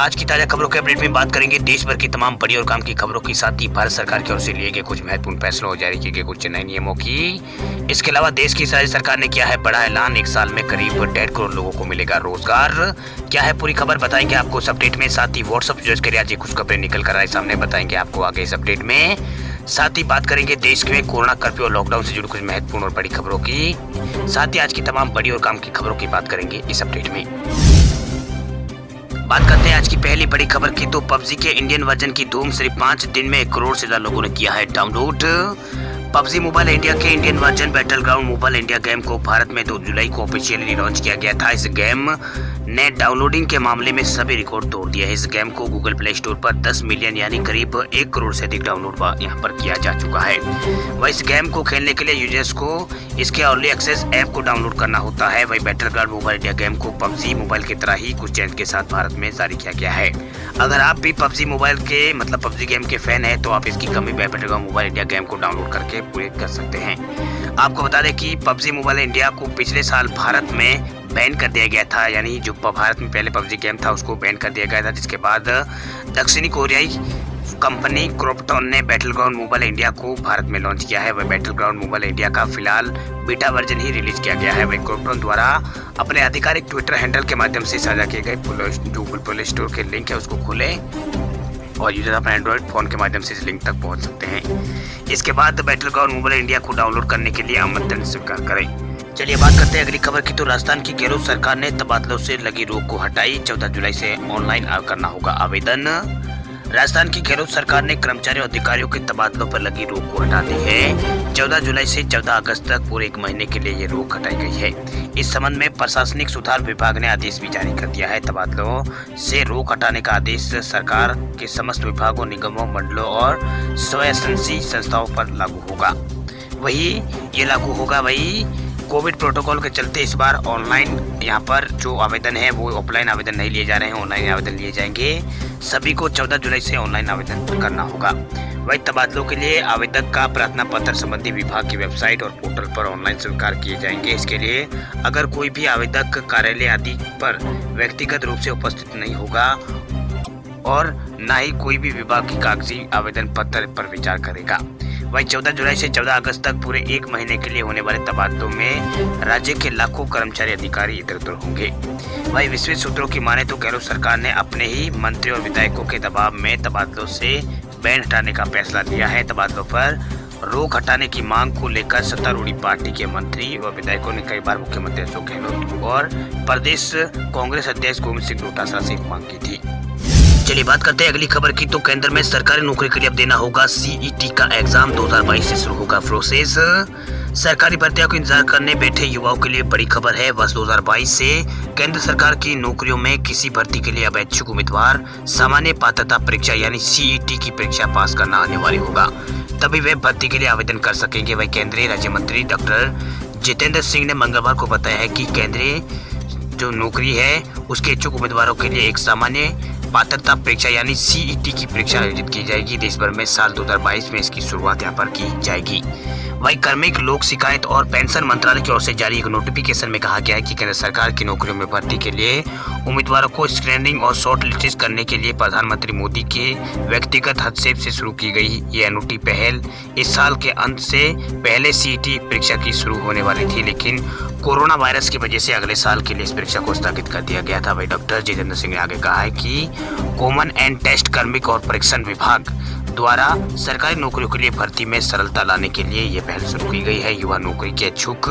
आज की ताजा खबरों के अपडेट में बात करेंगे देश भर की तमाम बड़ी और काम की खबरों के साथ ही भारत सरकार की ओर से लिए गए कुछ महत्वपूर्ण फैसलों और जारी किए गए कुछ नए नियमों की। इसके अलावा देश की राज्य सरकार ने किया है बड़ा ऐलान, 1 साल में करीब 1.5 करोड़ लोगों को मिलेगा रोजगार। क्या है पूरी खबर बताएंगे आपको इस अपडेट में। साथ ही व्हाट्सएप यूज करिए, आज कुछ खबरें निकल कर आए सामने, बताएंगे आपको आगे इस अपडेट में। साथ ही बात करेंगे देश में कोरोना कर्फ्यू और लॉकडाउन से जुड़ी कुछ महत्वपूर्ण और बड़ी खबरों की। साथ ही आज की तमाम बड़ी और काम की खबरों की बात करेंगे इस अपडेट में। बात करते हैं आज की पहली बड़ी खबर की, तो पबजी के इंडियन वर्जन की धूम, सिर्फ 5 दिन में 1 करोड़ से ज्यादा लोगों ने किया है डाउनलोड। पबजी मोबाइल इंडिया के Indian version battle ground mobile India game को भारत में 2 जुलाई को ऑफिशियली लॉन्च किया गया था। इस गेम ने डाउनलोडिंग के मामले में सभी रिकॉर्ड तोड़ दिया है। इस गेम को गूगल प्ले स्टोर पर 10 मिलियन यानी करीब 1 करोड़ से अधिक डाउनलोड यहाँ पर किया जा चुका है। वह इस गेम को खेलने के लिए यूजर्स को इसके अर्ली एक्सेस ऐप को डाउनलोड करना होता है। वही battle ground mobile India game को पबजी मोबाइल की तरह ही कुछ चेंज के साथ भारत में जारी किया गया है। अगर आप भी पबजी मोबाइल के पबजी गेम के फैन है तो आप इसकी कमी battle ground mobile India game को डाउनलोड करके पूरे कर सकते हैं। आपको बता दें कि पबजी मोबाइल इंडिया को पिछले साल भारत में बैन कर दिया गया था, यानी जो भारत में पहले पबजी गेम था उसको बैन कर दिया गया था, जिसके बाद दक्षिणी कोरियाई कंपनी क्रॉपटॉन ने बैटल ग्राउंड मोबाइल इंडिया को भारत में लॉन्च किया है। वह बैटल ग्राउंड मोबाइल इंडिया का फिलहाल बीटा वर्जन ही रिलीज किया गया है। वह क्रॉपटॉन द्वारा अपने आधिकारिक ट्विटर हैंडल के माध्यम से साझा किए गए गूगल प्ले स्टोर के लिंक है उसको खोलें और यूजर अपने एंड्रॉइड फोन के माध्यम से इस लिंक तक पहुंच सकते हैं। इसके बाद बैटल ग्राउंड मोबाइल इंडिया को डाउनलोड करने के लिए आमंत्रण स्वीकार करें। चलिए बात करते हैं अगली खबर की, तो राजस्थान की गहलोत सरकार ने तबादलों से लगी रोक को हटाई। 14 जुलाई से ऑनलाइन करना होगा आवेदन। राजस्थान की गहलोत सरकार ने कर्मचारियों और अधिकारियों के तबादलों पर लगी रोक को हटा दी है। 14 जुलाई से 14 अगस्त तक पूरे 1 महीने के लिए ये रोक हटाई गई है। इस संबंध में प्रशासनिक सुधार विभाग ने आदेश भी जारी कर दिया है। तबादलों से रोक हटाने का आदेश सरकार के समस्त विभागों, निगमों, मंडलों और स्वयंसेवी संस्थाओं पर लागू होगा। वही कोविड प्रोटोकॉल के चलते इस बार ऑनलाइन यहाँ पर जो आवेदन है वो ऑफलाइन आवेदन नहीं लिए जा रहे हैं, ऑनलाइन आवेदन लिए जाएंगे। सभी को 14 जुलाई से ऑनलाइन आवेदन करना होगा। वही तबादलों के लिए आवेदक का प्रार्थना पत्र संबंधी विभाग की वेबसाइट और पोर्टल पर ऑनलाइन स्वीकार किए जाएंगे। इसके लिए अगर कोई भी आवेदक कार्यालय आदि पर व्यक्तिगत रूप से उपस्थित नहीं होगा और न ही कोई भी विभाग की कागजी आवेदन पत्र पर विचार करेगा। वही 14 जुलाई से 14 अगस्त तक पूरे 1 महीने के लिए होने वाले तबादलों में राज्य के लाखों कर्मचारी अधिकारी इधर उधर होंगे। वही विश्वस्त सूत्रों की माने तो गहलोत सरकार ने अपने ही मंत्री और विधायकों के दबाव में तबादलों से बैन हटाने का फैसला लिया है। तबादलों पर रोक हटाने की मांग को लेकर सत्तारूढ़ पार्टी के मंत्री और विधायकों ने कई बार मुख्यमंत्री अशोक गहलोत और प्रदेश कांग्रेस अध्यक्ष गोविंद सिंह डोटासरा से मांग की थी। चलिए बात करते हैं अगली खबर की, तो केंद्र में सरकारी नौकरी के लिए अब देना होगा सीईटी का एग्जाम। 2022 से शुरू होगा प्रोसेस। सरकारी भर्तियों को इंतजार करने बैठे युवाओं के लिए बड़ी खबर है। वर्ष 2022 से केंद्र सरकार की नौकरियों में किसी भर्ती के लिए अब इच्छुक उम्मीदवार सामान्य पात्रता परीक्षा यानी सीईटी की परीक्षा पास करना अनिवार्य होगा, तभी वे भर्ती के लिए आवेदन कर सकेंगे। वही केंद्रीय राज्य मंत्री डॉक्टर जितेंद्र सिंह ने मंगलवार को बताया है कि केंद्रीय जो नौकरी है उसके इच्छुक उम्मीदवारों के लिए एक सामान्य पात्रता परीक्षा यानी सीईटी की परीक्षा आयोजित की जाएगी। देश भर में साल 2022 में इसकी शुरुआत यहाँ पर की जाएगी। वही कार्मिक लोक शिकायत और पेंशन मंत्रालय की ओर से जारी एक नोटिफिकेशन में कहा गया है कि केंद्र सरकार की नौकरियों में भर्ती के लिए उम्मीदवारों को स्क्रीनिंग और शॉर्ट लिस्ट करने के लिए प्रधानमंत्री मोदी के व्यक्तिगत हस्तक्षेप से शुरू की गई ये अनूठी पहल इस साल के अंत से पहले सीईटी परीक्षा की शुरू होने वाली थी, लेकिन कोरोना वायरस की वजह से अगले साल के लिए इस परीक्षा को स्थगित कर दिया गया था। वही डॉक्टर जितेंद्र सिंह ने आगे कहा है कि कॉमन एंड टेस्ट कार्मिक और परीक्षण विभाग द्वारा सरकारी नौकरियों के लिए भर्ती में सरलता लाने के लिए ये पहल शुरू की गई है। युवा नौकरी के इच्छुक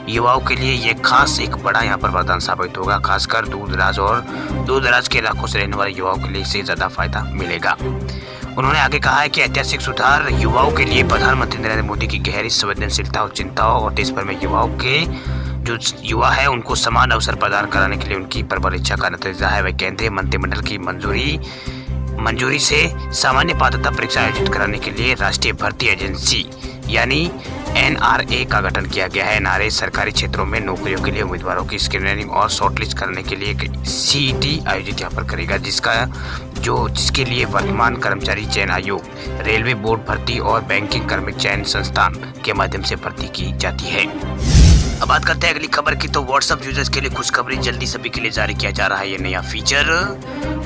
युवाओं के लिए ये खास एक बड़ा यहाँ पर वरदान साबित होगा। खासकर दूर दराज के इलाकों से रहने वाले युवाओं के लिए इससे ज्यादा फायदा मिलेगा। उन्होंने आगे कहा है कि ऐतिहासिक सुधार युवाओं के लिए प्रधानमंत्री नरेंद्र मोदी की गहरी संवेदनशीलता और चिंताओं और देश भर में युवाओं के जो युवा है उनको समान अवसर प्रदान कराने के लिए उनकी प्रबल इच्छा का नतीजा है। वह केंद्रीय मंत्रिमंडल की मंजूरी से सामान्य पात्रता परीक्षा आयोजित कराने के लिए राष्ट्रीय भर्ती एजेंसी यानी एनआरए का गठन किया गया है। एनआरए सरकारी क्षेत्रों में नौकरियों के लिए उम्मीदवारों की स्क्रीनिंग और शॉर्टलिस्ट करने के लिए सीईटी आयोजित यहाँ पर करेगा, जिसके लिए वर्तमान कर्मचारी चयन आयोग, रेलवे बोर्ड भर्ती और बैंकिंग कर्मिक चयन संस्थान के माध्यम से भर्ती की जाती है। अब बात करते हैं अगली खबर की, तो व्हाट्सएप यूजर्स के लिए खुशखबरी, जल्दी सभी के लिए जारी किया जा रहा है ये नया फीचर।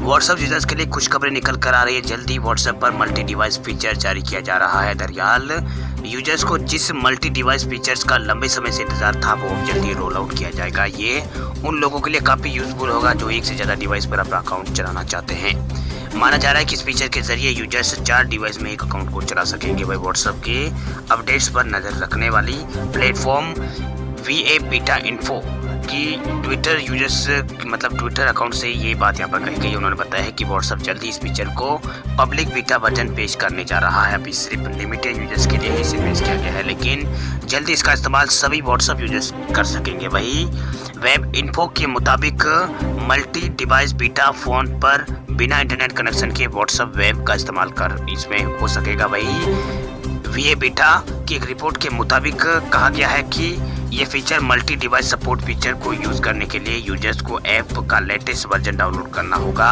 व्हाट्सएप यूजर्स के लिए खुशखबरी निकल कर आ रही है। जल्दी व्हाट्सएप पर मल्टी डिवाइस फीचर जारी किया जा रहा है। दरअसल यूजर्स को जिस मल्टी डिवाइस फीचर्स का लंबे समय से इंतजार था वो अब जल्दी रोल आउट किया जाएगा। ये उन लोगों के लिए काफ़ी यूजफुल होगा जो एक से ज़्यादा डिवाइस पर अपना अकाउंट चलाना चाहते हैं। माना जा रहा है कि इस फीचर के जरिए यूजर्स 4 डिवाइस में एक अकाउंट को चला सकेंगे। वही व्हाट्सएप के अपडेट्स पर नज़र रखने वाली प्लेटफॉर्म VA बीटा इन्फो की ट्विटर यूजर्स मतलब ट्विटर अकाउंट से ये बात यहाँ पर कही गई। उन्होंने बताया है कि व्हाट्सएप जल्दी इस फीचर को पब्लिक बीटा वर्जन पेश करने जा रहा है। अभी सिर्फ लिमिटेड यूजर्स के लिए इसे पेश किया गया है, लेकिन जल्दी इसका इस्तेमाल सभी व्हाट्सएप यूजर्स कर सकेंगे। वही वेब इन्फो के मुताबिक मल्टी डिवाइस बीटा फोन पर बिना इंटरनेट कनेक्शन के व्हाट्सएप वेब का इस्तेमाल कर इसमें हो सकेगा। वही VA बीटा की एक रिपोर्ट के मुताबिक कहा गया है कि ये feature multi device support feature को यूज़ करने के लिए यूजर्स को ऐप का लेटेस्ट वर्जन डाउनलोड करना होगा।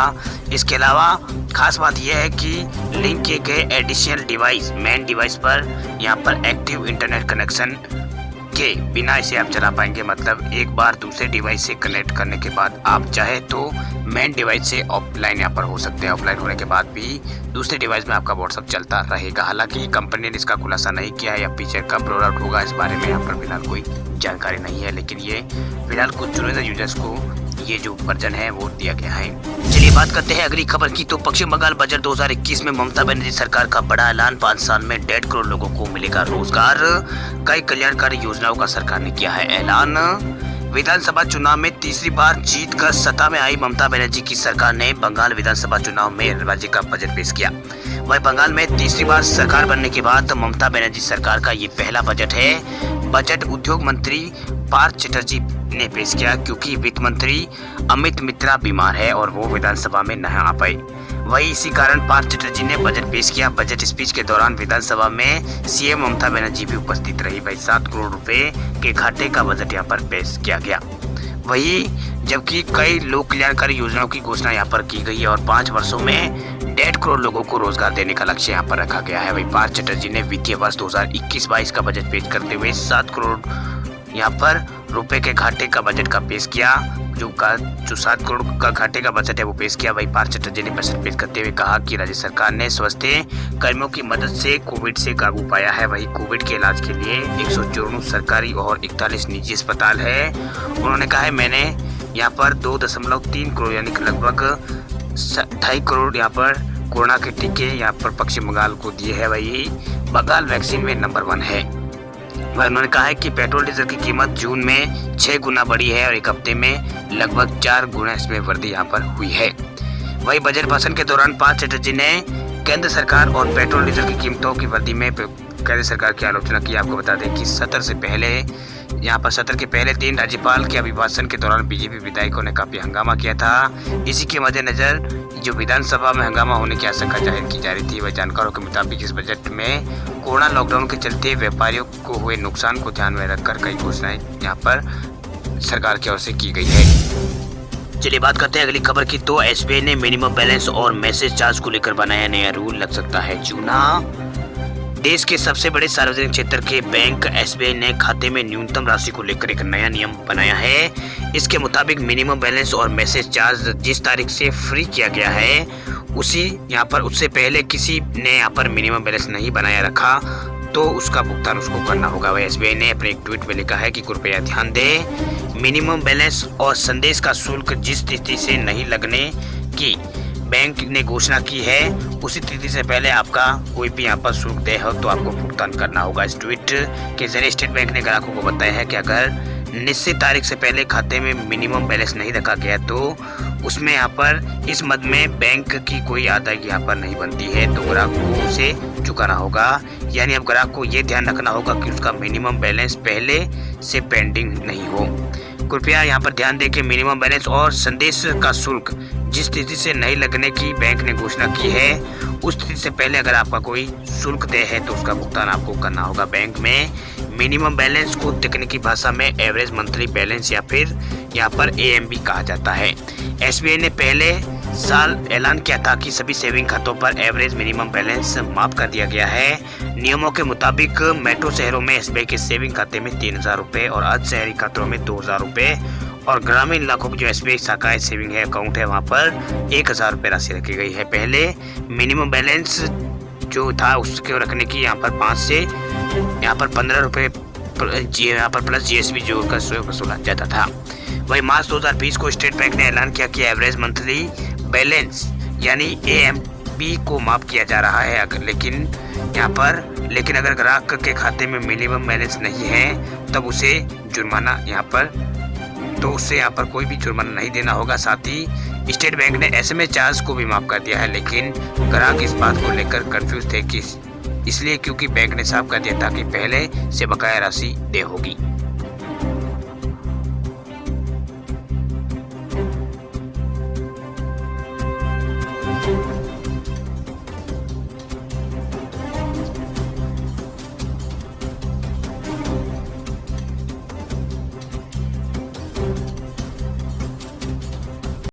इसके अलावा खास बात यह है कि लिंक किए गए एडिशनल डिवाइस मेन डिवाइस पर यहाँ पर एक्टिव इंटरनेट कनेक्शन के बिना इसे आप चला पाएंगे। मतलब एक बार दूसरे डिवाइस से कनेक्ट करने के बाद आप चाहे तो मेन डिवाइस से ऑफलाइन यहाँ पर हो सकते हैं। ऑफलाइन होने के बाद भी दूसरे डिवाइस में आपका व्हाट्सएप चलता रहेगा। हालांकि कंपनी ने इसका खुलासा नहीं किया है या फीचर कब रोल आउट होगा इस बारे में यहाँ पर फिलहाल कोई जानकारी नहीं है, लेकिन ये फिलहाल कुछ चुनिंदा यूजर्स को ये जो वर्जन है वो दिया गया है। चलिए बात करते हैं अगली खबर की। तो पश्चिम बंगाल बजट 2021 में ममता बनर्जी सरकार का बड़ा ऐलान, 5 साल में 1.5 करोड़ लोगों को मिलेगा रोजगार। कई कल्याणकारी योजनाओं का सरकार ने किया है ऐलान। विधानसभा चुनाव में तीसरी बार जीत कर सत्ता में आई ममता बनर्जी की सरकार ने बंगाल विधानसभा चुनाव में राज्य का बजट पेश किया। वही बंगाल में तीसरी बार सरकार बनने के बाद ममता बनर्जी सरकार का ये पहला बजट है। बजट उद्योग मंत्री पार्थ चटर्जी ने पेश किया क्योंकि वित्त मंत्री अमित मित्रा बीमार है और वो विधानसभा में नहीं आ पाए। वही इसी कारण पार्थ चटर्जी ने बजट पेश किया। बजट स्पीच के दौरान विधानसभा में सीएम ममता बनर्जी भी उपस्थित रही। वही 7 करोड़ रुपए के घाटे का बजट यहाँ पर पेश किया गया। वही जबकि कई लोक कल्याणकारी योजनाओं की घोषणा यहाँ पर की गई है और 5 वर्षों में 1.5 करोड़ लोगों को रोजगार देने का लक्ष्य यहाँ पर रखा गया है। वही पार्थ चटर्जी ने वित्तीय वर्ष 2021-22 का बजट पेश करते हुए 7 करोड़ यहाँ पर रुपए के घाटे का बजट का पेश किया। जो 7 करोड़ का घाटे का बजट है वो पेश किया। वही पार्थ चटर्जी ने बजट पेश करते हुए कहा कि राज्य सरकार ने स्वास्थ्य कर्मियों की मदद से कोविड से काबू पाया है। वही कोविड के इलाज के लिए 154 सरकारी और 41 निजी अस्पताल है। उन्होंने कहा है मैंने यहाँ पर 2.3 करोड़ यानी लगभग 2.5 करोड़ यहाँ पर कोरोना के टीके यहाँ पर पश्चिम बंगाल को दिए है। वही बंगाल वैक्सीन में नंबर 1 है। वह उन्होंने कहा है कि पेट्रोल डीजल की कीमत जून में 6 गुना बढ़ी है और एक हफ्ते में लगभग 4 गुना इसमें वृद्धि यहाँ पर हुई है। वही बजट भाषण के दौरान पार्थ चटर्जी ने केंद्र सरकार और पेट्रोल डीजल की कीमतों की वृद्धि में केंद्र सरकार की आलोचना की। आपको बता दें कि सत्र के पहले दिन राज्यपाल के अभिभाषण के दौरान बीजेपी विधायकों ने काफी हंगामा किया था। इसी के मद्देनजर जो विधानसभा में हंगामा होने की आशंका जाहिर की जा रही थी। वह जानकारों के मुताबिक इस बजट में कोरोना लॉकडाउन के चलते व्यापारियों को हुए नुकसान को ध्यान में रखकर कई घोषणाएं यहाँ पर सरकार की ओर से की गई है। चलिए बात करते हैं अगली खबर की। तो SBI ने मिनिमम बैलेंस और मैसेज चार्ज को लेकर बनाया नया रूल, लग सकता है चूना। देश के सबसे बड़े सार्वजनिक क्षेत्र के बैंक SBI ने खाते में न्यूनतम राशि को लेकर एक नया नियम बनाया है। इसके मुताबिक मिनिमम बैलेंस और मैसेज चार्ज जिस तारीख से फ्री किया गया है उससे पहले किसी ने यहाँ पर मिनिमम बैलेंस नहीं बनाया रखा तो उसका भुगतान उसको करना होगा। वह SBI ने अपने एक ट्वीट में लिखा है कि कृपया ध्यान दें, मिनिमम बैलेंस और संदेश का शुल्क जिस तिथि से नहीं लगने की बैंक ने घोषणा की है उसी तिथि से पहले आपका कोई भी यहाँ पर शुल्क देय हो तो आपको भुगतान करना होगा। इस ट्वीट के जरिए स्टेट बैंक ने ग्राहकों को बताया है कि अगर निश्चित तारीख से पहले खाते में मिनिमम बैलेंस नहीं रखा गया तो उसमें यहाँ पर इस मद में बैंक की कोई अदायगी यहाँ पर नहीं बनती है तो ग्राहक को उसे चुकाना होगा। यानी अब ग्राहक को ये ध्यान रखना होगा कि उसका मिनिमम बैलेंस पहले से पेंडिंग नहीं हो। कृपया यहाँ पर ध्यान दें कि मिनिमम बैलेंस और संदेश का शुल्क जिस तिथि से नहीं लगने की बैंक ने घोषणा की है उस तिथि से पहले अगर आपका कोई शुल्क देय है तो उसका भुगतान आपको करना होगा। बैंक में मिनिमम बैलेंस को तकनीकी भाषा में एवरेज मंथली बैलेंस या फिर यहाँ पर AMB कहा जाता है। SBI ने पहले साल ऐलान किया था कि सभी सेविंग खातों पर एवरेज मिनिमम बैलेंस माफ कर दिया गया है। नियमों के मुताबिक मेट्रो शहरों में SBI के सेविंग खाते में 3,000 रुपये और अर्ध शहरी खातों में 2,000 रुपये और ग्रामीण इलाकों की जो SBI शाखा है, सेविंग है, अकाउंट है, वहाँ पर 1000 रुपये राशि रखी गई है। पहले मिनिमम बैलेंस जो था उसको रखने की यहाँ पर 5 से यहाँ पर 15 रुपये यहाँ पर प्लस GSB जोड़कर स्वयं वसूला जाता था। वही मार्च 2020 को स्टेट बैंक ने ऐलान किया कि एवरेज मंथली बैलेंस यानी AMB को माफ किया जा रहा है, लेकिन अगर ग्राहक के खाते में मिनिमम बैलेंस नहीं है तब उसे यहाँ पर कोई भी जुर्माना नहीं देना होगा। साथ ही स्टेट बैंक ने SMS चार्ज को भी माफ कर दिया है, लेकिन ग्राहक इस बात को लेकर कंफ्यूज थे कि इसलिए क्योंकि बैंक ने साफ कर दिया था कि पहले से बकाया राशि देय होगी।